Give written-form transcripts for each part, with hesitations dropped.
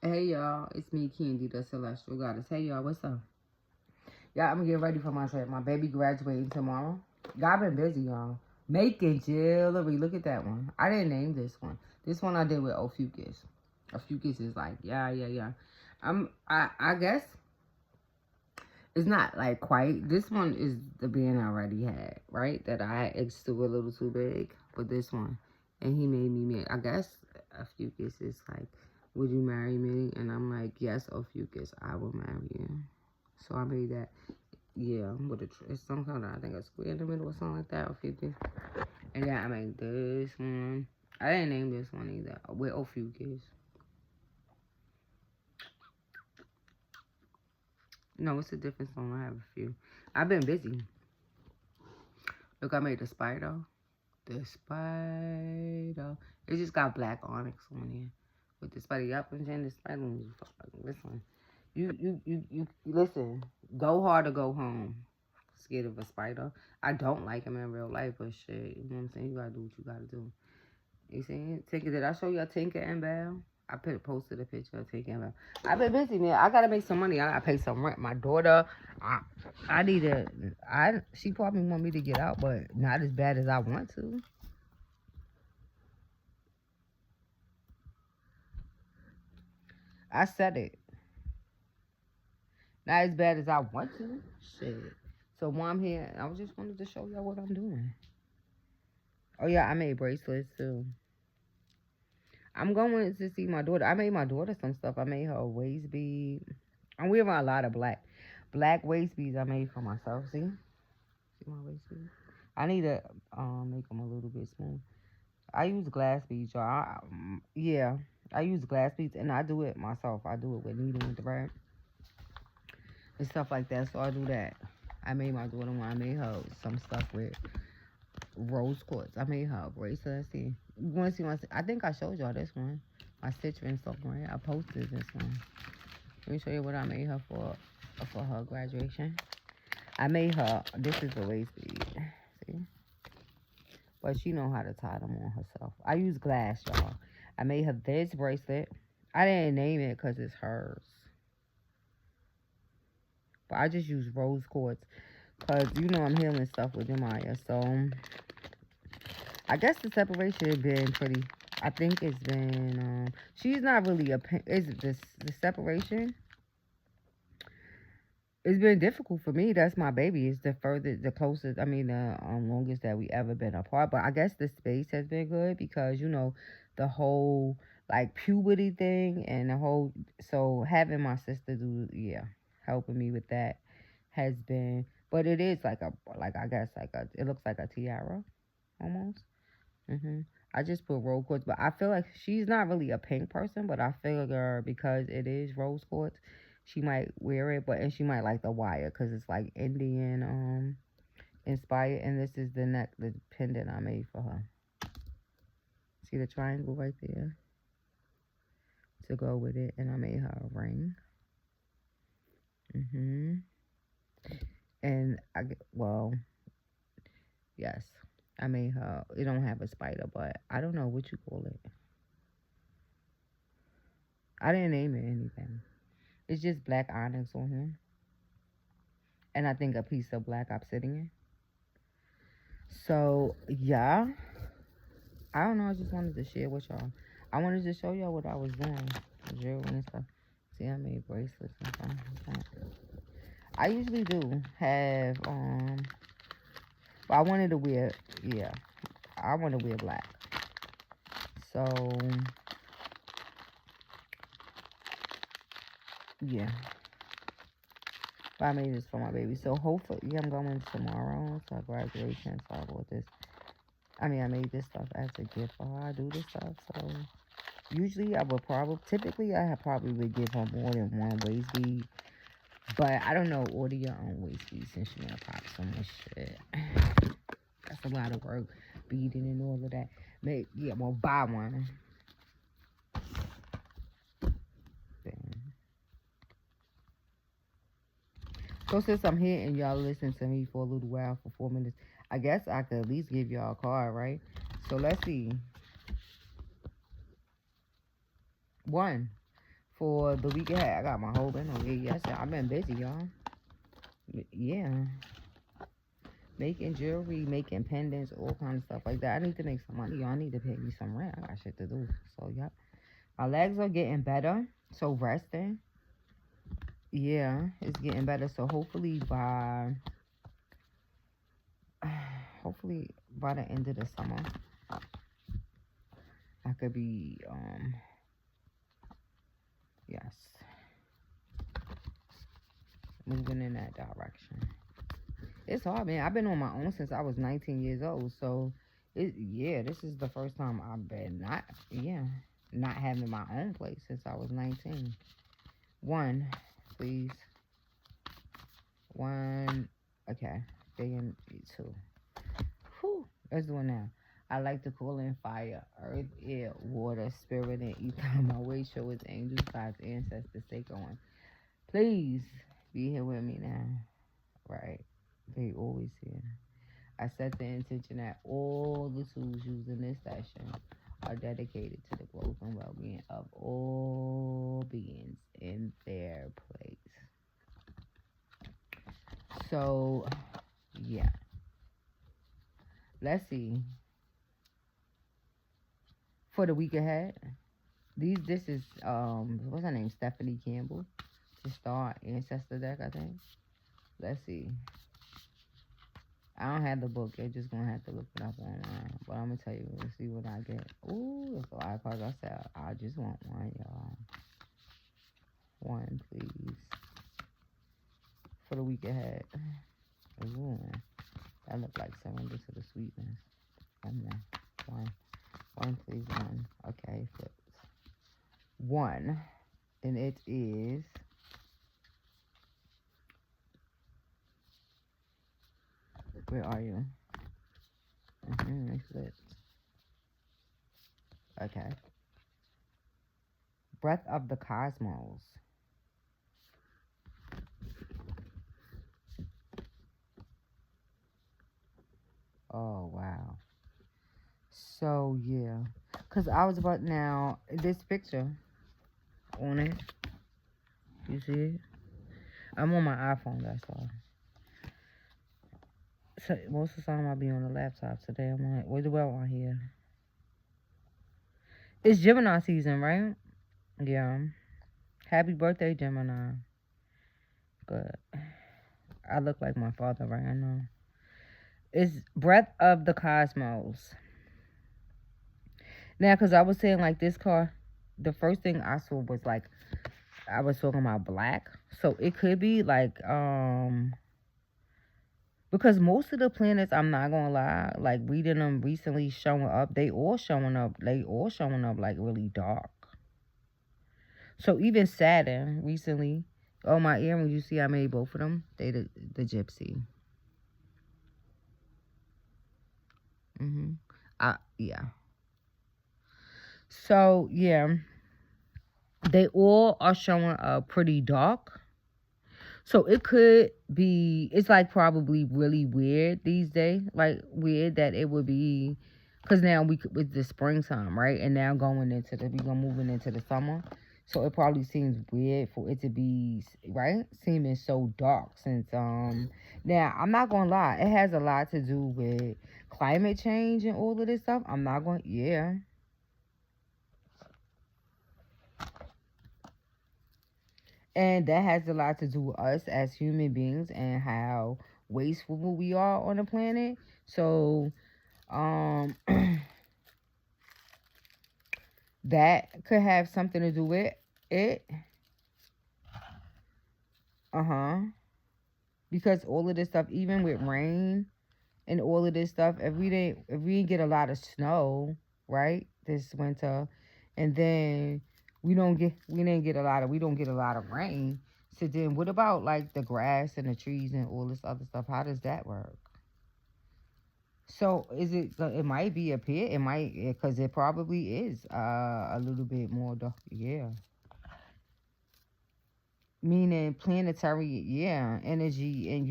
Hey y'all, it's me, Candy, the Celestial Goddess. Hey y'all, what's up? Yeah, I'm gonna get ready for my trip. My baby graduating tomorrow. Y'all been busy, y'all. Making jewelry. Look at that one. I didn't name this one. This one I did with Ophucus. Ophucus is like, yeah. I guess it's not like quite. This one is the band I already had, right? That I it's still a little too big. But this one, and he made me make. I guess Ophucus is like, would you marry me? And I'm like, yes, Ophucus, I will marry you. So I made that. Yeah, with it's some kind of, I think a square in the middle or something like that, Ophucus. And yeah, I made this one. I didn't name this one either. With Ophucus. No, it's a different song. I have a few. I've been busy. Look, I made the spider. The spider. It just got black onyx on here. With the spider. Yup, and then the spider one. Listen. You listen. Go hard or go home. Scared of a spider. I don't like him in real life, but shit, you know what I'm saying? You gotta do what you gotta do. You see? Tinker, did I show you Tinker and Bell? I posted a picture of Tinker and Bell. I've been busy, man. I gotta make some money. I gotta pay some rent. My daughter, I need to, she probably want me to get out, but not as bad as I want to. I said it. Not as bad as I want to. Shit. So while I'm here, I just wanted to show y'all what I'm doing. Oh yeah, I made bracelets too. I'm going to see my daughter. I made my daughter some stuff. I made her a waist bead. I'm wearing a lot of black waist beads I made for myself. See my waist beads? I need to make them a little bit smooth. I use glass beads, y'all. Yeah, I use glass beads, and I do it myself. I do it with needle and thread and stuff like that. So I do that. I made my daughter one. I made her some stuff with rose quartz. I made her a bracelet. Let's see. You want to see my? I think I showed y'all this one. My stitch ring stuff, right? I posted this one. Let me show you what I made her for her graduation. I made her. This is the waist bead. See, but she know how to tie them on herself. I use glass, y'all. I made her this bracelet. I didn't name it because it's hers, but I just use rose quartz because you know I'm healing stuff with Jemiah. So I guess the separation has been pretty. I think it's been. She's not really a. Is the separation? It's been difficult for me. That's my baby. It's the furthest, the closest. I mean, the longest that we ever been apart. But I guess the space has been good because the whole like puberty thing and the whole. So having my sister helping me with that has been. But it is like I guess like a. It looks like a tiara almost. I just put rose quartz, but I feel like she's not really a pink person, but I feel like because it is rose quartz, she might wear it, and she might like the wire because it's like Indian inspired, and this is the pendant I made for her. See the triangle right there to go with it, and I made her a ring. And yes, I made her. It don't have a spider, but I don't know what you call it. I didn't name it anything. It's just black onyx on here. And I think a piece of black obsidian. So yeah, I don't know. I just wanted to share with y'all. I wanted to show y'all what I was doing, jewelry and stuff. See, I made bracelets and stuff like that. I usually do have but I wanted to wear I want to wear black. So yeah, but I made this for my baby. So hopefully I'm going tomorrow to graduation. So I bought this. I made this stuff as a gift for her. I do this stuff. So usually typically I probably would give her more than one waist bead. But I don't know, order your own waist bead since you're gonna pop so much shit. That's a lot of work, beading and all of that. Buy one. So since I'm here and y'all listen to me for a little while, for 4 minutes, I guess I could at least give y'all a card, right? So let's see. 1, For the week ahead, I got my whole bin on here. Yes, I've been busy, y'all. Yeah. Making jewelry, making pendants, all kind of stuff like that. I need to make some money. Y'all need to pay me some rent. I got shit to do. So, yep. My legs are getting better. So, resting. Yeah, it's getting better. So, hopefully by the end of the summer, I could be, yes, moving in that direction. It's hard, man. I've been on my own since I was 19 years old. So, this is the first time I've been not having my own place since I was 19. One, please. One, okay. Then two. Whew. Let's do it now. I like to call in fire, earth, air, water, spirit, and ether. My way, show its angels, God's ancestors, take on. Please be here with me now. Right. They always here. I set the intention that all the tools used in this session are dedicated to the growth and well-being of all beings in their place. So, yeah. Let's see. For the week ahead, this is what's her name? Stephanie Campbell. To start Ancestor deck, I think. Let's see. I don't have the book. You're just gonna have to look it up online. But I'm gonna tell you. Let's see what I get. Ooh, that's a lot of cards. I said I just want one, y'all. One, please. For the week ahead. Ooh, that look like surrender to the sweetness. One, please, one. Okay, flipped. One, and it is. Where are you? They flipped. Okay. Breath of the Cosmos. Oh, wow. So, yeah. Because I was about now, this picture on it. You see it? I'm on my iPhone, that's all. So, most of the time I'll be on the laptop. Today I'm like, what do I want here? It's Gemini season, right? Yeah. Happy birthday, Gemini. Good. I look like my father, right? I know. It's Breath of the Cosmos. Now, because I was saying, like, this car, the first thing I saw was, like, I was talking about black. So, it could be, like, because most of the planets, I'm not going to lie, like, reading them recently showing up, they all showing up, like, really dark. So, even Saturn, recently, my earrings, you see I made both of them, they the gypsy. Yeah. So, yeah. They all are showing up pretty dark. So, it could be, it's like probably really weird these days. Like, weird that it would be, because now with the springtime, right? And now moving into the summer. So, it probably seems weird for it to be, right? Seeming so dark since, now, I'm not going to lie. It has a lot to do with climate change and all of this stuff. Yeah. And that has a lot to do with us as human beings and how wasteful we are on the planet. So, that could have something to do with it. Because all of this stuff, even with rain and all of this stuff, if we didn't get a lot of snow, right, this winter, and then we don't get a lot of rain. So then what about like the grass and the trees and all this other stuff? How does that work? So it might be a pit, because it probably is a little bit more dark, yeah. Meaning planetary, energy and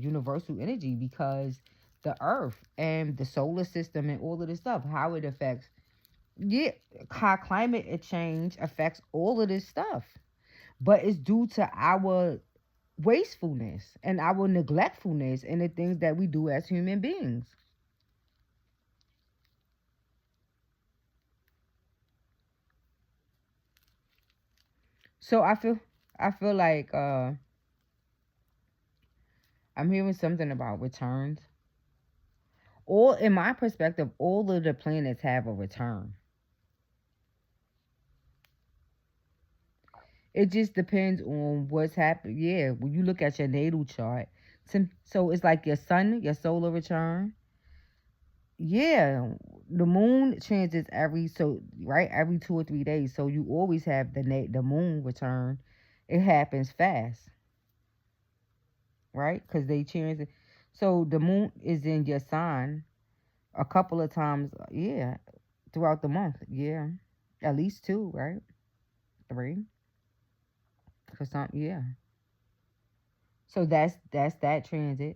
universal energy, because the earth and the solar system and all of this stuff, how it affects Yeah, how climate change affects all of this stuff, but it's due to our wastefulness and our neglectfulness and the things that we do as human beings. So I feel like I'm hearing something about returns. All in my perspective, all of the planets have a return. It just depends on what's happening. Yeah, when you look at your natal chart, so it's like your sun, your solar return. Yeah, the moon transits every 2 or 3 days. So you always have the moon return. It happens fast, right? Because they transit. So the moon is in your sign a couple of times. Yeah, throughout the month. Yeah, at least two, right? Three for some. Yeah. So that's that transit.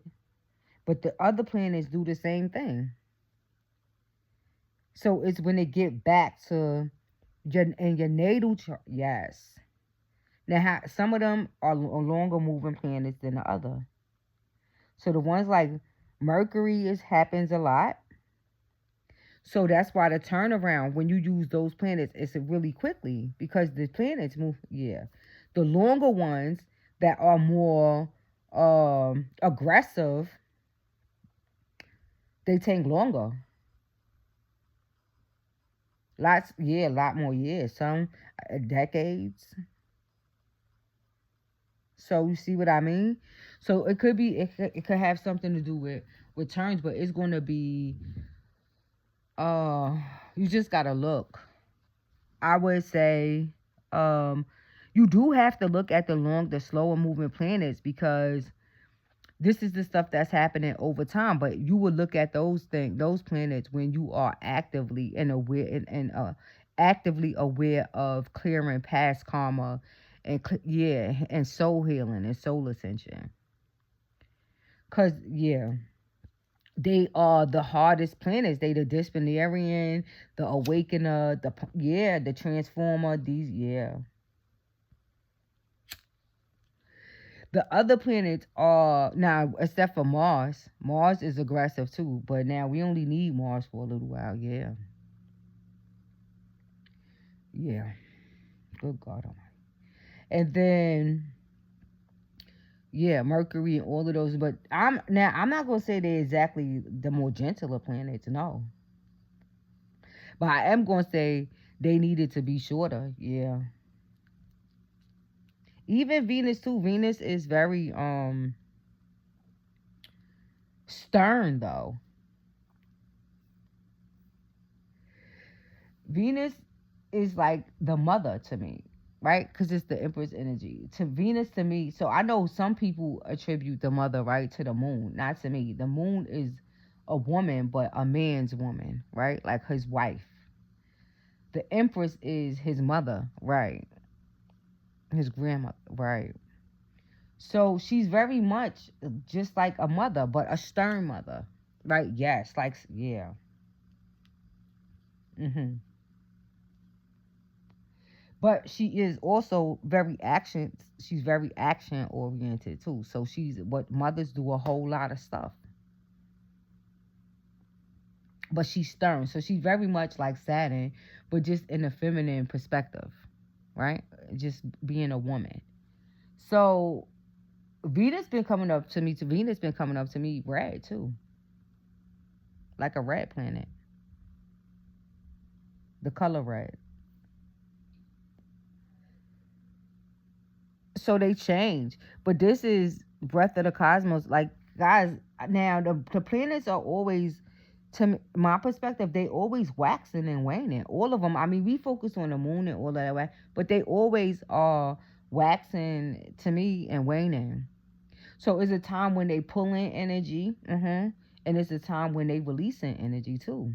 But the other planets do the same thing. So it's when they get back to your natal chart. Yes. Now, some of them are longer moving planets than the other. So the ones like Mercury is happens a lot. So that's why the turnaround when you use those planets is really quickly because the planets move. Yeah, the longer ones that are more aggressive, they take longer. A lot more years. Some decades. So you see what I mean? So it could have something to do with returns, but it's going to be uh you just got to look. I would say um you do have to look at the slower moving planets because this is the stuff that's happening over time. But you will look at those planets when you are actively aware of clearing past karma and and soul healing and soul ascension. Cause they are the hardest planets. They the disciplinarian, the awakener, the transformer. The other planets are now, except for Mars. Mars is aggressive too, but now we only need Mars for a little while. Yeah, yeah. Good God Almighty. And then Mercury and all of those. But I'm not gonna say they're exactly the more gentler planets. No, but I am gonna say they needed to be shorter. Yeah. Even Venus too. Venus is very stern though. Venus is like the mother to me, right? Because it's the Empress energy. To Venus, to me, so I know some people attribute the mother, right, to the moon. Not to me. The moon is a woman, but a man's woman, right? Like his wife. The Empress is his mother, right? His grandmother, right? So she's very much just like a mother, but a stern mother, right? Yes, like, yeah. Hmm. But she is also she's very action oriented too. So she's what mothers do a whole lot of stuff. But she's stern. So she's very much like Saturn, but just in a feminine perspective, right? Just being a woman. So Venus been coming up to me red too. Like a red planet. The color red. So they change. But this is breath of the cosmos. Like, guys, now the planets are always, my perspective, they always waxing and waning. All of them. I mean, we focus on the moon and all of that, but they always are waxing to me and waning. So it's a time when they pull in energy, and it's a time when they releasing energy too.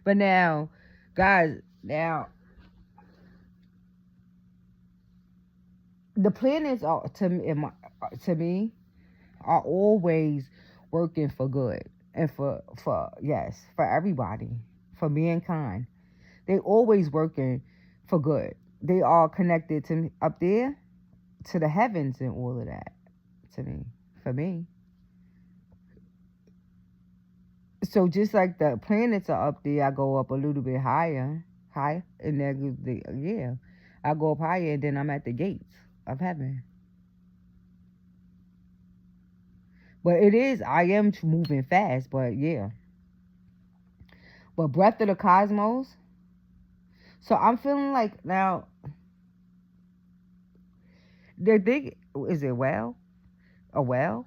But now, guys, the planets are to me are always working for good. and for everybody, for mankind. They always working for good. They are connected to me up there, to the heavens and all of that. To me, for me. So just like the planets are up there, I go up a little bit higher, and then yeah, I go up higher, and then I'm at the gates of heaven. But I am moving fast, but yeah. But breath of the cosmos. So I'm feeling like now they're thinking, is it well? A well?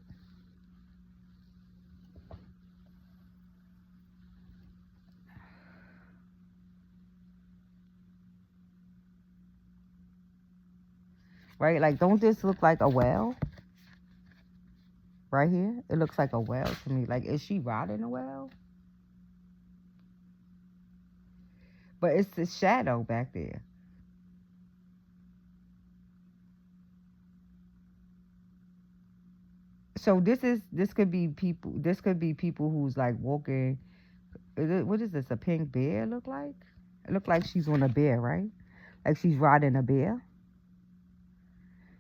Right? Like, don't this look like a well? Right here? It looks like a well to me. Like, is she rotting a well? But it's the shadow back there. So this could be people. This could be people who's like walking. What is this? A pink bear look like? It look like she's on a bear, right? Like she's riding a bear.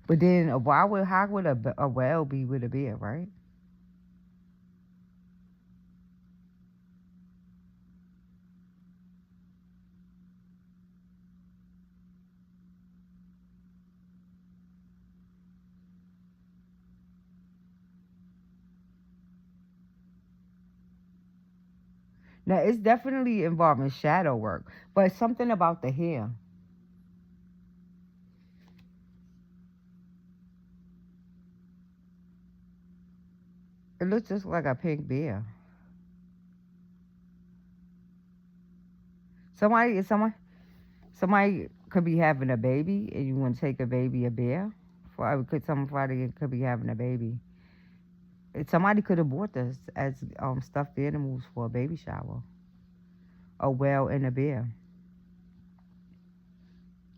But then how would a whale be with a bear, right? Now it's definitely involving shadow work, but something about the hair. It looks just like a pink bear. Somebody could be having a baby, and you want to take a baby a bear. Somebody could be having a baby. Somebody could have bought this as stuffed animals for a baby shower. A whale and a bear.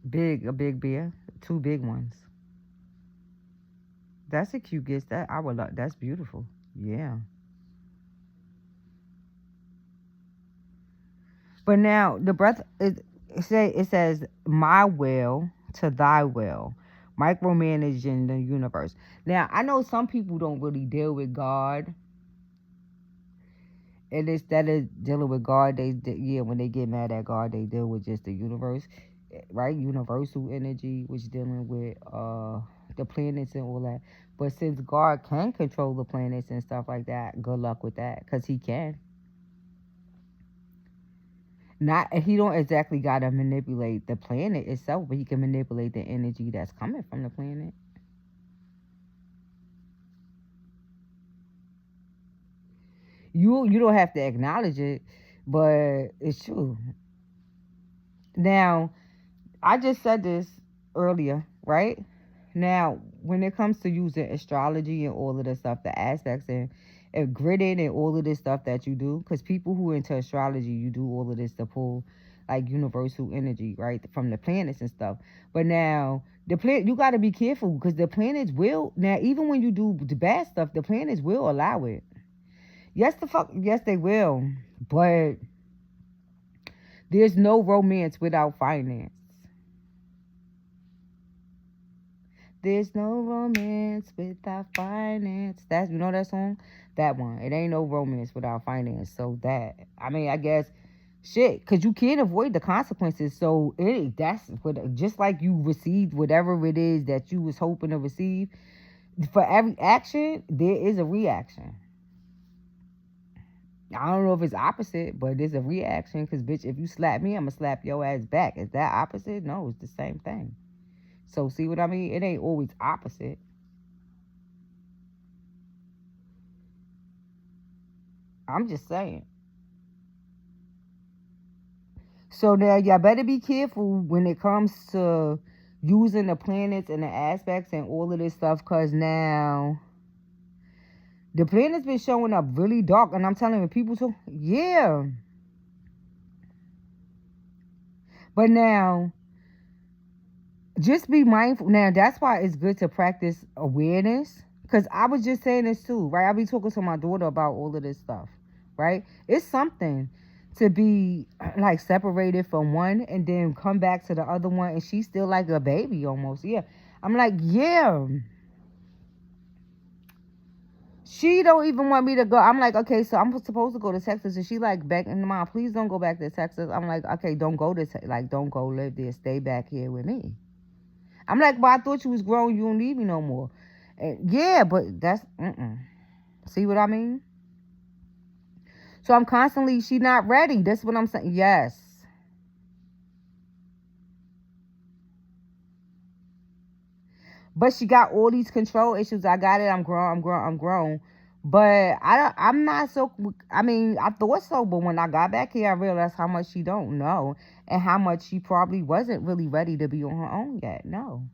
A big bear. Two big ones. That's a cute gift. That I would love. That's beautiful. Yeah. But now the breath is it says my will to thy will, micromanaging the universe. Now I know some people don't really deal with God, and instead of dealing with God, yeah, when they get mad at God, they deal with just the universe, right? Universal energy, which dealing with the planets and all that. But since God can control the planets and stuff like that, good luck with that, cause He can. Not he don't exactly gotta manipulate the planet itself, but he can manipulate the energy that's coming from the planet. You don't have to acknowledge it, but it's true. Now, I just said this earlier, right? Now, when it comes to using astrology and all of this stuff, the aspects and gridding and all of this stuff that you do, because people who are into astrology, you do all of this to pull like universal energy, right, from the planets and stuff. But now you got to be careful because the planets will now even when you do the bad stuff, the planets will allow it. Yes, they will, but there's no romance without finance. There's no romance without finance. That's you know that song? That one. It ain't no romance without finance. So that I mean, I guess shit, cause you can't avoid the consequences. So that's what just like you received whatever it is that you was hoping to receive. For every action, there is a reaction. I don't know if it's opposite, but there's a reaction. Cause bitch, if you slap me, I'ma slap your ass back. Is that opposite? No, it's the same thing. So see what I mean? It ain't always opposite. I'm just saying. So now y'all better be careful when it comes to using the planets and the aspects and all of this stuff, cause now the planet's been showing up really dark, and I'm telling you, people so yeah. But now, just be mindful. Now that's why it's good to practice awareness. Cause I was just saying this too, right? I be talking to my daughter about all of this stuff, right? It's something to be like separated from one and then come back to the other one and she's still like a baby almost. Yeah. I'm like, yeah. She don't even want me to go. I'm like, okay, so I'm supposed to go to Texas, and she like begging, Mom, please don't go back to Texas. I'm like, okay, don't go to like, don't go live there. Stay back here with me. I'm like, well, I thought you was grown. You don't need me no more. And yeah, but that's see what I mean? So I'm constantly, she not ready. That's what I'm saying. Yes. But she got all these control issues. I got it. I'm grown. I'm grown. I'm grown. But I'm not so. I mean, I thought so. But when I got back here, I realized how much she don't know and how much she probably wasn't really ready to be on her own yet. No,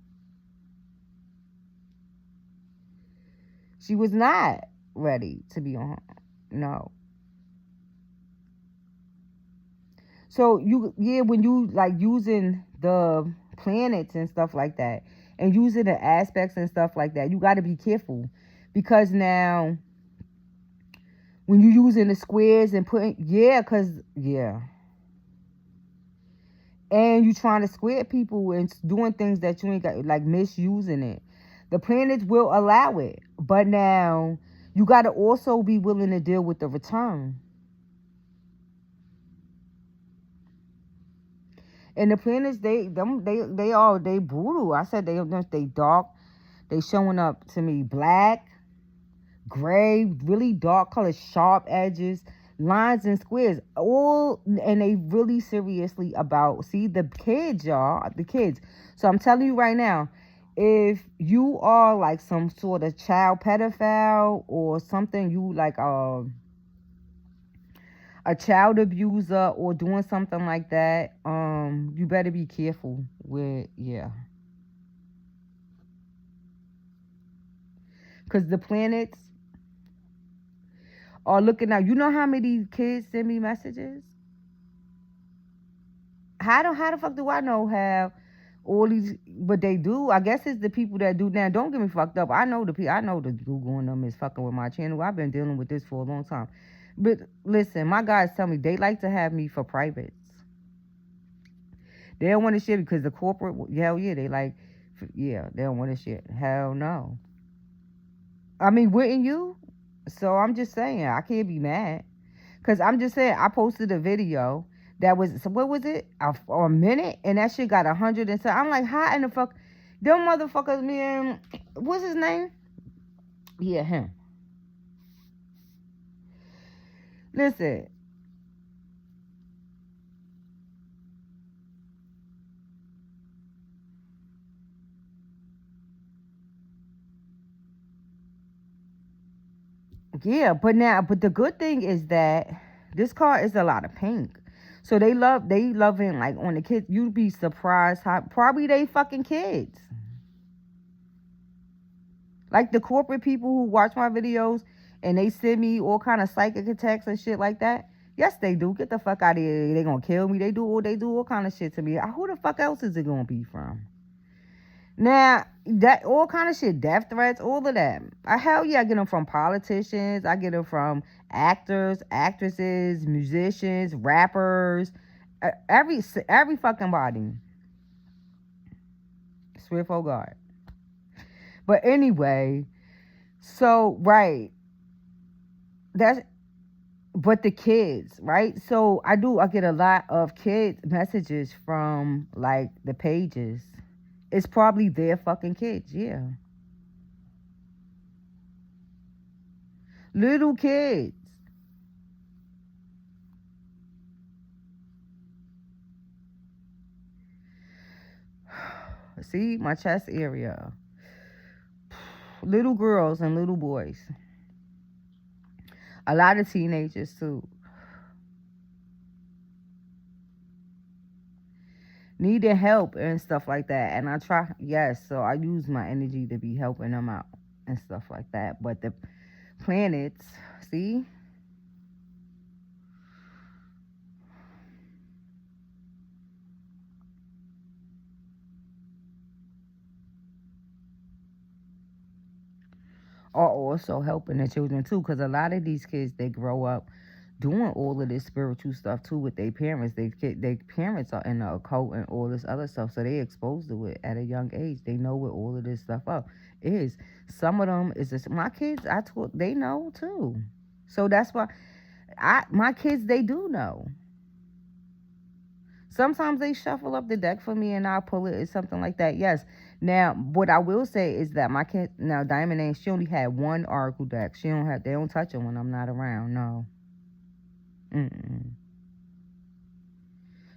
she was not ready to be on her. No. So yeah, when you like using the planets and stuff like that, and using the aspects and stuff like that, you got to be careful because now when you using the squares and putting and you trying to square people and doing things that you ain't got, like misusing it, the planets will allow it, but now you got to also be willing to deal with the return. And the planets, they brutal. I said they dark. They showing up to me black, gray, really dark colors, sharp edges, lines and squares. All, and they really seriously about, see, the kids, y'all, the kids. So I'm telling you right now, if you are like some sort of child pedophile or something, you like a child abuser or doing something like that, you better be careful with, yeah. Because the planets are looking out. You know how many kids send me messages? How the fuck do I know how all these, but they do? I guess it's the people that do. Now don't get me fucked up. I know the people. I know the Google and them is fucking with my channel. I've been dealing with this for a long time. But listen, my guys tell me they like to have me for privates. They don't want to share because the corporate, hell yeah, they like, yeah, they don't want to share. Hell no. I mean, wouldn't you? So I'm just saying, I can't be mad. Because I'm just saying, I posted a video that was, so what was it? A minute? And that shit got 100 and so. I'm like, how in the fuck? Them motherfuckers, man, what's his name? Yeah, him. Listen, yeah, but the good thing is that this car is a lot of pink. So they loving like on the kids. You'd be surprised how probably they fucking kids. Like the corporate people who watch my videos and they send me all kind of psychic attacks and shit like that. Yes, they do. Get the fuck out of here. They gonna kill me. They do all kind of shit to me. Who the fuck else is it gonna be from? Now that all kind of shit, death threats, all of that. Hell yeah, I get them from politicians. I get them from actors, actresses, musicians, rappers, every fucking body. Swear for God. But anyway, so right, that's but the kids, right? So I get a lot of kids messages from like the pages. It's probably their fucking kids, yeah. Little kids. See, my chest area. Little girls and little boys. A lot of teenagers too. Needing help and stuff like that. And I try, yes, so I use my energy to be helping them out and stuff like that. But the planets, see, are also helping the children too. Because a lot of these kids, they grow up doing all of this spiritual stuff too with their parents. Their parents are in the occult and all this other stuff, so they exposed to it at a young age. They know what all of this stuff up is. Some of them is just my kids. I told they know too, so that's why my kids they do know. Sometimes they shuffle up the deck for me and I'll pull it or something like that. Yes. Now, what I will say is that my kid now Diamond Name, she only had one oracle deck. They don't touch it when I'm not around. No. Mm-mm.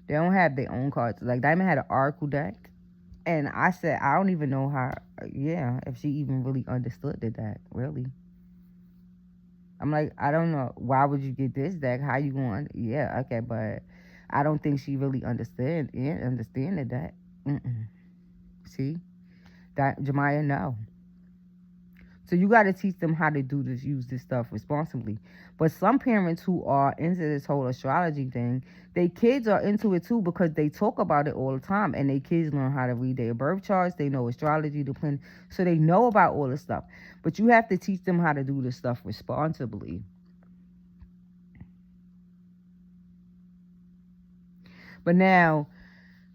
They don't have their own cards. Like Diamond had an oracle deck. And I said, I don't even know how, yeah, if she even really understood the deck, really. I'm like, I don't know. Why would you get this deck? How you going? Yeah, okay, but I don't think she really understood that. Mm-mm. See? That Jemiah, no. So you got to teach them how to use this stuff responsibly. But some parents who are into this whole astrology thing, their kids are into it too because they talk about it all the time. And their kids learn how to read their birth charts. They know astrology, the plan. So they know about all this stuff. But you have to teach them how to do this stuff responsibly. But now,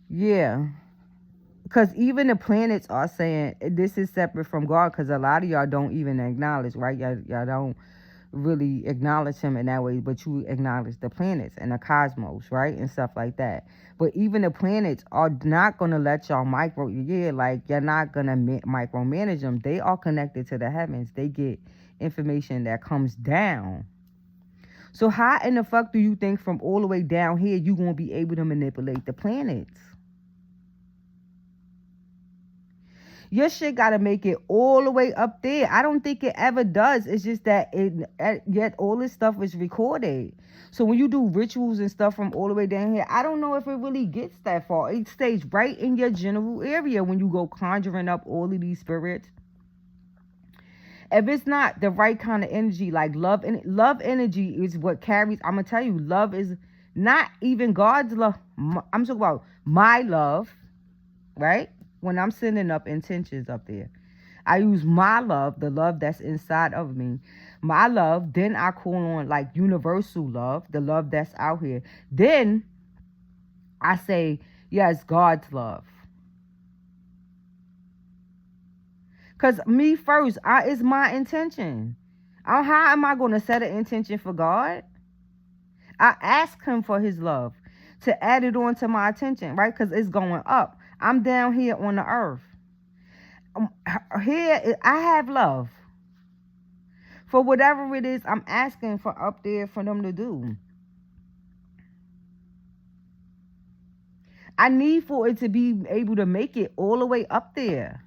yeah. Because even the planets are saying this is separate from God because a lot of y'all don't even acknowledge, right? Y'all don't really acknowledge him in that way, but you acknowledge the planets and the cosmos, right? And stuff like that. But even the planets are not going to let y'all you're not going to micromanage them. They are connected to the heavens. They get information that comes down. So how in the fuck do you think from all the way down here you going to be able to manipulate the planets? Your shit got to make it all the way up there. I don't think it ever does. It's just that yet all this stuff is recorded. So when you do rituals and stuff from all the way down here, I don't know if it really gets that far. It stays right in your general area when you go conjuring up all of these spirits. If it's not the right kind of energy, like love energy is what carries. I'm going to tell you, love is not even God's love. I'm talking about my love, right? When I'm sending up intentions up there, I use my love, the love that's inside of me, my love. Then I call on like universal love, the love that's out here. Then I say, yes, God's love. Because me first, is my intention. How am I going to set an intention for God? I ask him for his love to add it on to my attention, right? Because it's going up. I'm down here on the earth. Here, I have love. For whatever it is I'm asking for up there for them to do. I need for it to be able to make it all the way up there.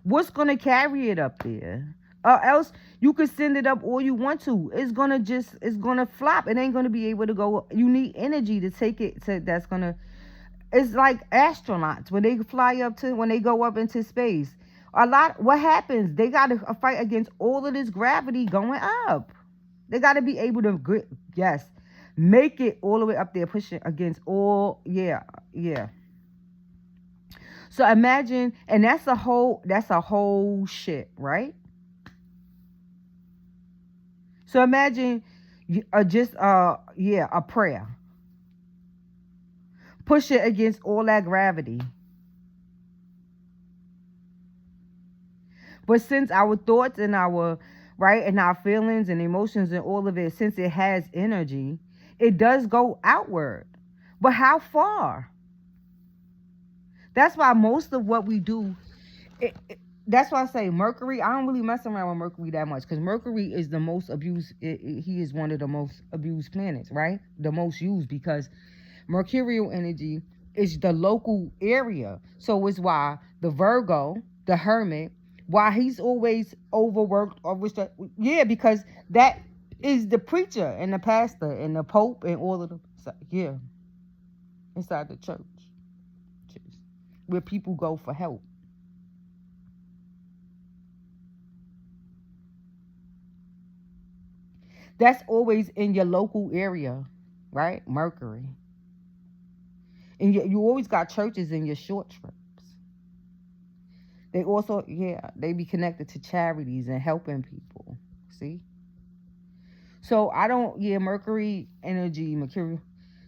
What's going to carry it up there? Or else you could send it up all you want to. It's going to flop. It ain't going to be able to go. You need energy to take it to, it's like astronauts when they when they go up into space. What happens? They got to fight against all of this gravity going up. They got to be able to, make it all the way up there, push it against all, yeah. So imagine, and that's a whole shit, right? So imagine a prayer. Push it against all that gravity. But since our thoughts and our feelings and emotions and all of it, since it has energy, it does go outward. But how far? That's why most of what we do, that's why I say Mercury, I don't really mess around with Mercury that much because Mercury is the most abused. He is one of the most abused planets, right? The most used because Mercurial energy is the local area. So it's why the Virgo, the Hermit, why he's always overworked because that is the preacher and the pastor and the Pope and all of them. Yeah. Inside the church. Where people go for help. That's always in your local area, right? Mercury. And you always got churches in your short trips. They also, they be connected to charities and helping people. See? So I don't, yeah, Mercury energy, Mercury.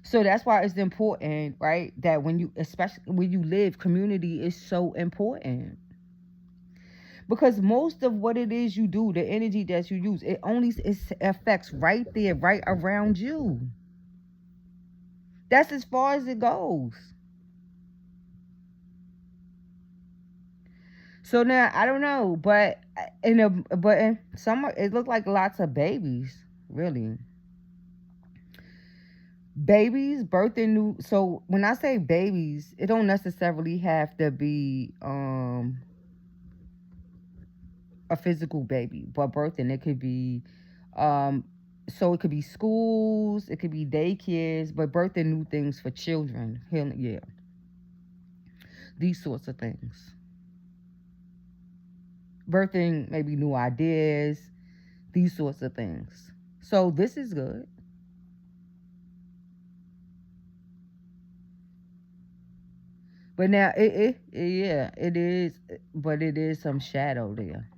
So that's why it's important, right? That when you, especially when you live, community is so important. Because most of what it is you do, the energy that you use, it affects right there, right around you. That's as far as it goes. So now I don't know, but in some, it looked like lots of babies, really. Babies birthing new. So when I say babies, it don't necessarily have to be a physical baby, but birthing, it could be um so it could be schools, it could be daycares, but birthing new things for children. Yeah, these sorts of things. Birthing maybe new ideas, these sorts of things. So this is good. But now yeah, it is, but it is some shadow there.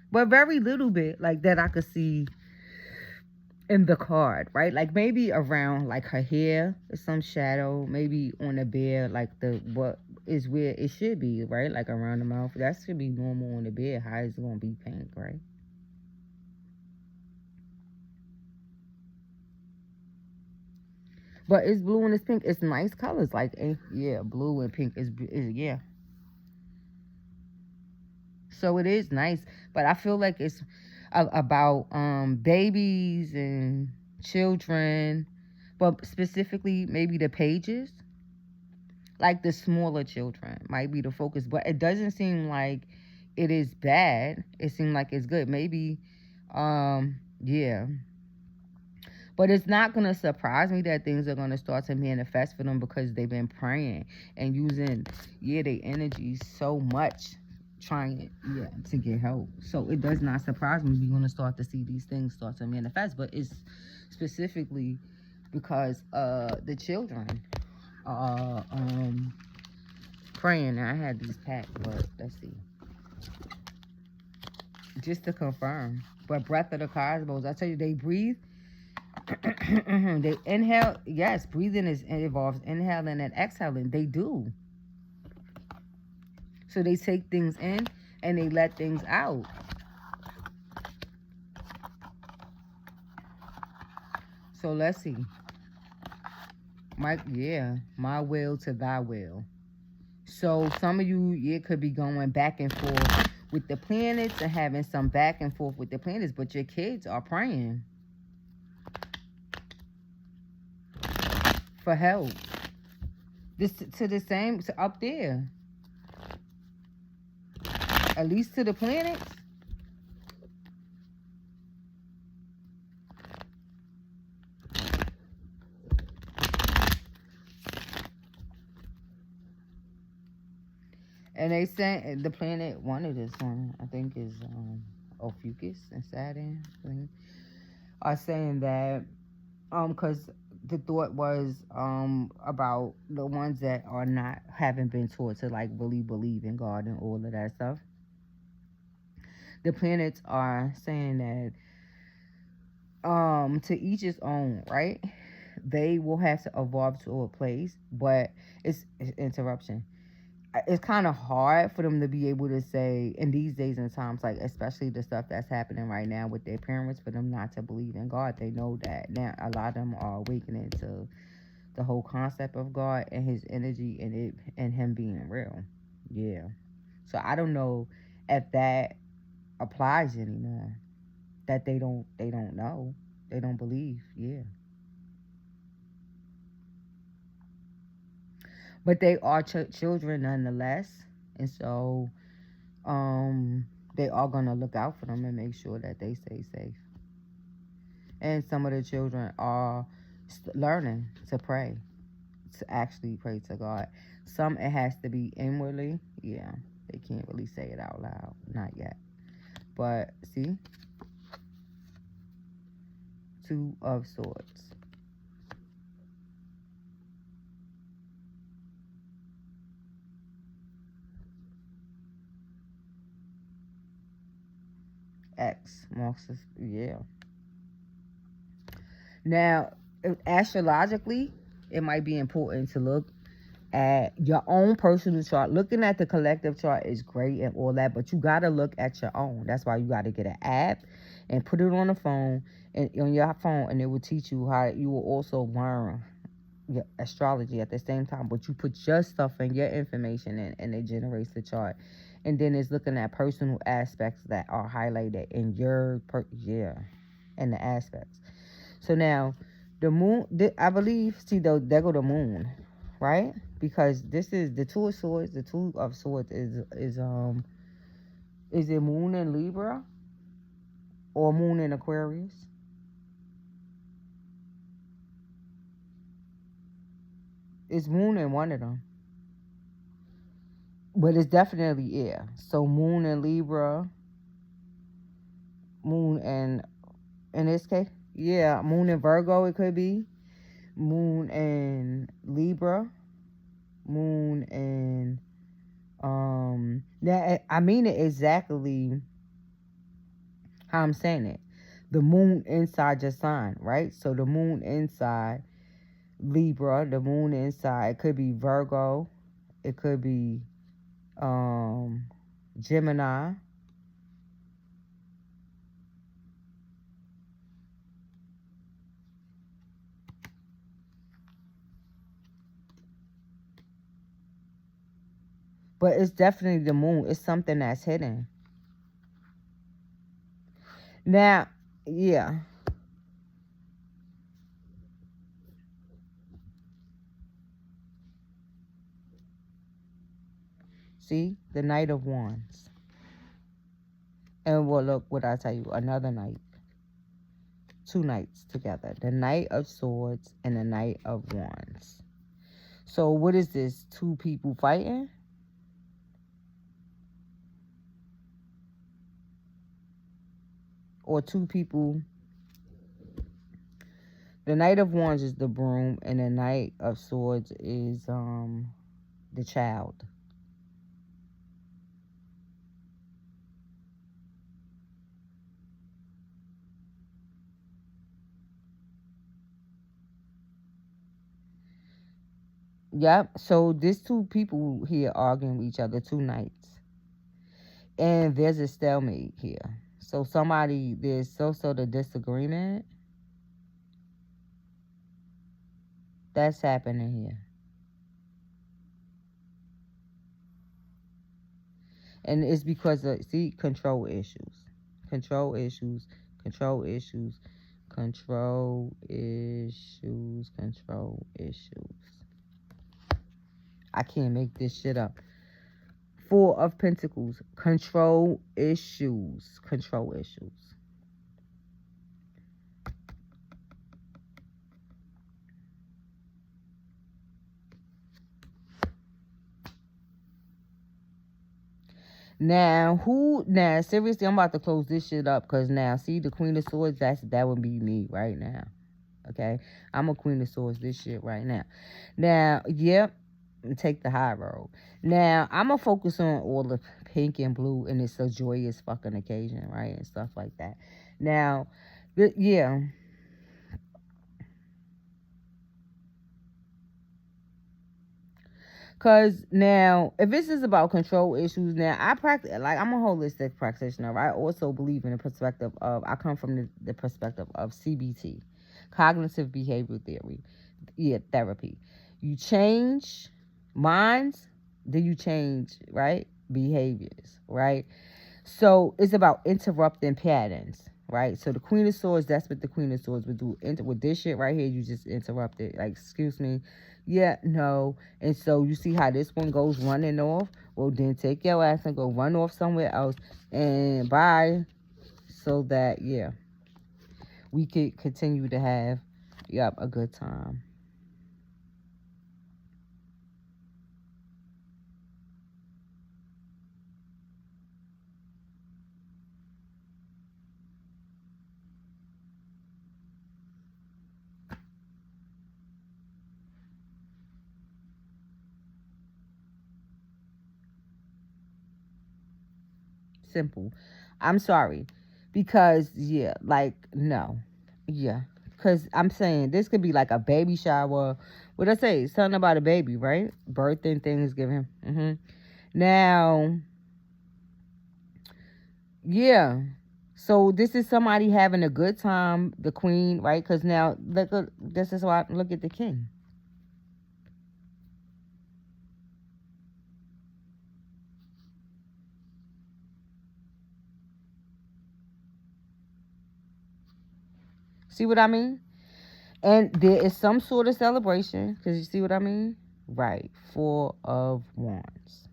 But very little bit like that I could see in the card, right? Like maybe around like her hair is some shadow, maybe on the bed, like the what is where it should be, right? Like around the mouth. That should be normal on the bed. How is it gonna be pink, right? But it's blue and it's pink. It's nice colors. Like yeah, blue and pink is yeah. So it is nice, but I feel like it's about babies and children, but specifically maybe the pages, like the smaller children might be the focus, but it doesn't seem like it is bad. It seems like it's good. Maybe yeah. But it's not gonna surprise me that things are gonna start to manifest for them because they've been praying and using, yeah, their energy so much trying, yeah, to get help. So it does not surprise me we're gonna start to see these things start to manifest. But it's specifically because the children are praying. I had these packed, but let's see. Just to confirm. But breath of the cosmos, I tell you, they breathe. They inhale. Yes, breathing involves inhaling and exhaling. They do. So they take things in and they let things out. So let's see. My will to thy will. So some of you, yeah, could be going back and forth with the planets and having some back and forth with the planets, but your kids are praying for help. This to the same to up there, at least to the planets. And they say the planet, one of this one, I think is Ophiuchus and Saturn, are saying that because the thought was about the ones that are not haven't been taught to like really believe in God and all of that stuff. The planets are saying that to each his own, right? They will have to evolve to a place, but it's interruption. It's kind of hard for them to be able to say in these days and times, like especially the stuff that's happening right now with their parents, for them not to believe in God. They know that now a lot of them are awakening to the whole concept of God and his energy and it and him being real. Yeah. So I don't know if that applies anymore. That they don't know. They don't believe. Yeah. But they are children nonetheless. And so they are going to look out for them and make sure that they stay safe. And some of the children are learning to pray, to actually pray to God. Some it has to be inwardly. Yeah, they can't really say it out loud. Not yet. But see, Two of Swords. Yeah. Now, astrologically, it might be important to look at your own personal chart. Looking at the collective chart is great and all that, but you gotta look at your own. That's why you gotta get an app and put it on the phone and on your phone, and it will teach you how you will also learn your astrology at the same time. But you put your stuff and your information in, and it generates the chart. And then it's looking at personal aspects that are highlighted in your and the aspects. So now, the moon, I believe, see, there go the moon, right? Because this is the two of swords. The two of swords is it moon in Libra or moon in Aquarius? It's moon in one of them, but it's definitely air. So moon in Libra, moon in this case, yeah, moon in Virgo. It could be moon in Libra, moon in that I mean it exactly how I'm saying it. The moon inside your sign, right? So the moon inside Libra, the moon inside, it could be Virgo, it could be Gemini. But it's definitely the moon. It's something that's hidden. Now, yeah. See? The Knight of Wands. And well, look what I tell you. Another knight. Two knights together. The Knight of Swords and the Knight of Wands. So what is this? Two people fighting? Or two people? The Knight of Wands is the broom, and the Knight of Swords is the child. Yep. So there's two people here arguing with each other, two knights. And there's a stalemate here. So there's the disagreement. That's happening here. And it's because of, see, control issues. Control issues. Control issues. Control issues. Control issues. I can't make this shit up. Four of Pentacles. Control issues. Control issues. Now, seriously, I'm about to close this shit up because now, see, the Queen of Swords, that would be me right now. Okay? I'm a Queen of Swords, this shit right now. Now, yep, take the high road. Now, I'm going to focus on all the pink and blue, and it's a joyous fucking occasion, right? And stuff like that. Now, yeah. Because now, if this is about control issues, now I practice, like, I'm a holistic practitioner. I also believe in the perspective of, I come from the perspective of CBT, cognitive behavioral theory, therapy. You change minds, then you change, right? Behaviors, right? So it's about interrupting patterns, right? So the Queen of Swords, that's what the Queen of Swords would do. With this shit right here, you just interrupt it. Like, excuse me. Yeah, no. And so you see how this one goes running off? Well, then take your ass and go run off somewhere else and bye. So that, yeah, we could continue to have, a good time. Simple. I'm sorry. Because, yeah, like, no. Yeah. Because I'm saying this could be like a baby shower. What I say? Something about a baby, right? Birthing, Thanksgiving. Now, yeah. So this is somebody having a good time, the queen, right? Because now, this is why, look at the king. See what I mean? And there is some sort of celebration, because you see what I mean? Right. Four of Wands.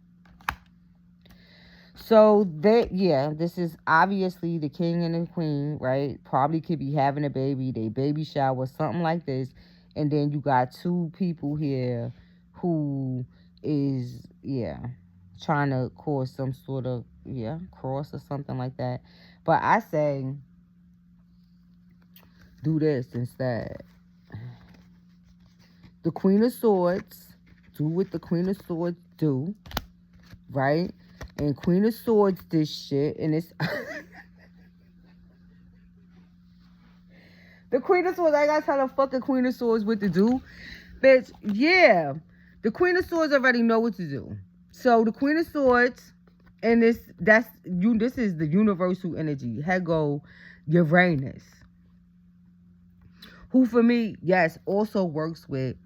So this is obviously the king and the queen, right? Probably could be having a baby, they baby shower, something like this. And then you got two people here who is, trying to cause some sort of, cross or something like that. But I say, do this instead. The Queen of Swords, do what the Queen of Swords do, right? And Queen of Swords this shit, and it's the Queen of Swords. I gotta tell the fucking Queen of Swords what to do, bitch. Yeah, the Queen of Swords already know what to do. So the Queen of Swords, and this is the universal energy. Here go Uranus, who for me, yes, also works with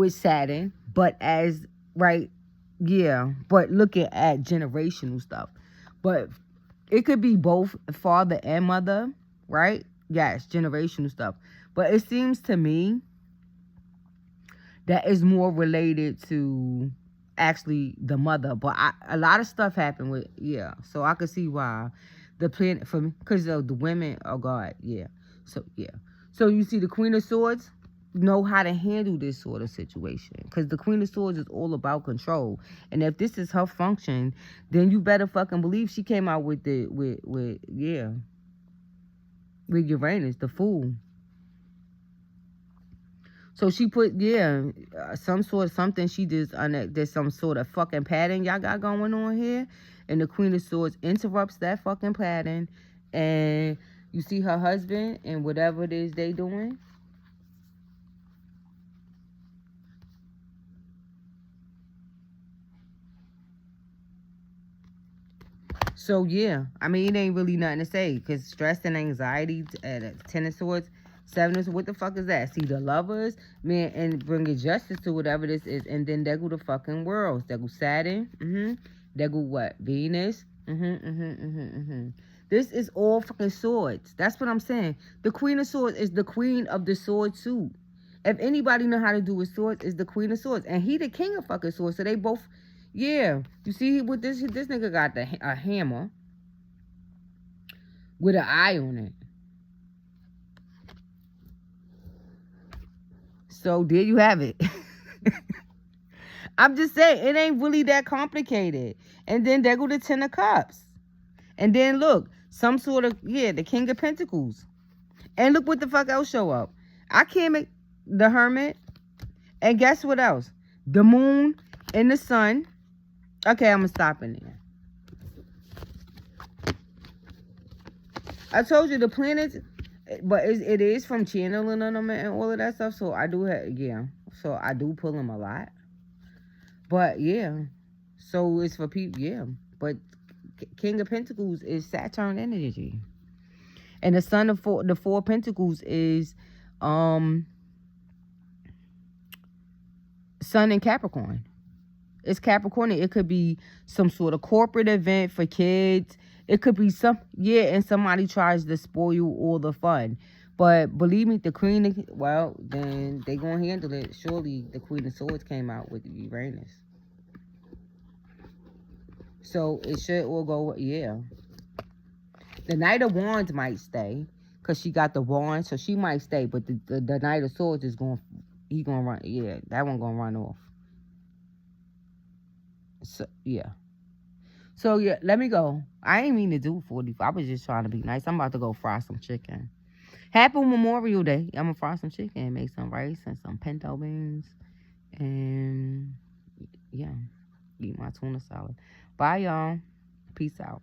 Saturn, but as right, but looking at generational stuff. But it could be both father and mother, right? Yes, generational stuff. But it seems to me that is more related to actually the mother. But a lot of stuff happened with, so I could see why the planet, for me, because of the women, oh God, so you see the Queen of Swords know how to handle this sort of situation, because the Queen of Swords is all about control. And if this is her function, then you better fucking believe she came out with Uranus, the Fool. So she put, some sort of something, she just, there's some sort of fucking pattern y'all got going on here. And the Queen of Swords interrupts that fucking pattern. And you see her husband and whatever it is they doing. So, I mean, it ain't really nothing to say. Because stress and anxiety, Ten of Swords, Seven of Swords, what the fuck is that? See, the Lovers, man, and bringing justice to whatever this is. And then there go the fucking worlds. There go Saturn. There go what? Venus. This is all fucking swords. That's what I'm saying. The Queen of Swords is the queen of the sword suit. If anybody know how to do with swords, is the Queen of Swords. And he the king of fucking swords. So they both... Yeah, you see what this nigga got a hammer with an eye on it. So there you have it. I'm just saying, it ain't really that complicated. And then there go the Ten of Cups. And then look, some sort of, the King of Pentacles. And look what the fuck else show up. I can't make the Hermit. And guess what else? The Moon and the Sun. Okay, I'm going to stop in there. I told you the planets, but it is from channeling them and all of that stuff. So I do have, so I do pull them a lot. But so it's for people, But King of Pentacles is Saturn energy. And the Sun of the Four Pentacles is Sun in Capricorn. It's Capricorn. It could be some sort of corporate event for kids. It could be and somebody tries to spoil all the fun. But believe me, the Queen, then they gonna handle it. Surely the Queen of Swords came out with Uranus. So it should all go, The Knight of Wands might stay, because she got the wand, so she might stay. But the Knight of Swords is he gonna run, that one gonna run off. So, So, let me go. I ain't mean to do 45. I was just trying to be nice. I'm about to go fry some chicken. Happy Memorial Day. I'm going to fry some chicken and make some rice and some pinto beans. And, eat my tuna salad. Bye, y'all. Peace out.